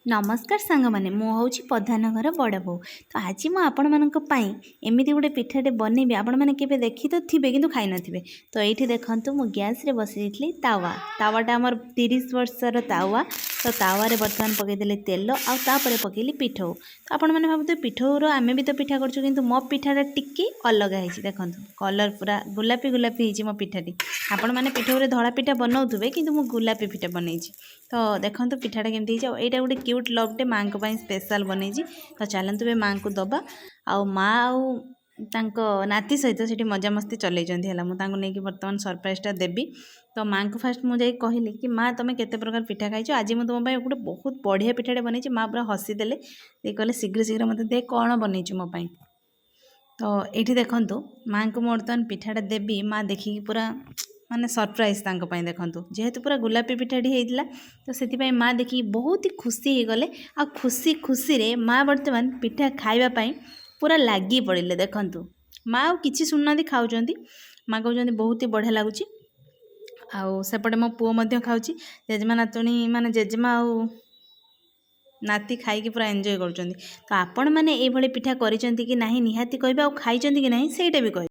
नमस्कार सांग मैंने मुझे प्रधान घर बड़ बो तो आज मुझे एमती गोटे पिठाटे बनैबी आपण मैंने केवे देखी तो थे कि खाई नथिबे। तो ये देखु मु गैस रे बसई तावा तावाटा आमर 30 वर्षर तावा। तो तावे बर्तमान पकईदे तेल आउे पकईली पिठौ। तो आपण मैंने भावुथे पिठौर आम भी तो पिठा करूँ किंतु मो पिठाटा टिके अलग है। देखो कलर पूरा गुलापी गुलापी हो मो पिठाटी। आपण मैंने पिठौरे धला पिठा बनाऊे कि गुलापी पिठा बनई। तो देखो पिठाटा केमती यहाँ गोटे क्यूट लवटे माँ को स्पेशल बनई। तो चलतु ए माँ को दबा आ माँ आउ नाती सहित से मजामस्ती चलती है। मुझे बर्तमान सरप्राइजटा देवी। तो माँ को फास्ट मुझे कहली कि माँ तुम्हें केते प्रकार पिठा खाई आज मुझे तुम गोटे बहुत बढ़िया पिठाटे बनई। माँ पूरा हसीदेले कहले शीघ्र शीघ्र मत दे कौन बनई मोपाई। तो ये देखु माँ को बर्तमान पिठाटा देवी। माँ देखिकी पूरा माने सरप्राइज देखु जेहेतु पूरा गुलापी पिठाटी होता। तो से माँ देखिए बहुत ही खुशी हो गले। आ खुशी खुशी रे माँ बर्तमान पिठा खाइबापी पूरा लगी पड़े। देखु माँ आ कि शुणुना खाऊँ। माँ कहते बहुत ही बढ़िया लगुच। आउपटे मो पुओ खाऊँ। जेजेमा नातुणी माने जेजेमा आ नाती खाई पूरा एंजॉय कर। तो आपण मैंने ये पिठा करी कि नहीं निहाती कहबे आ खाई कि नहीं ସେଇଟା भी कह।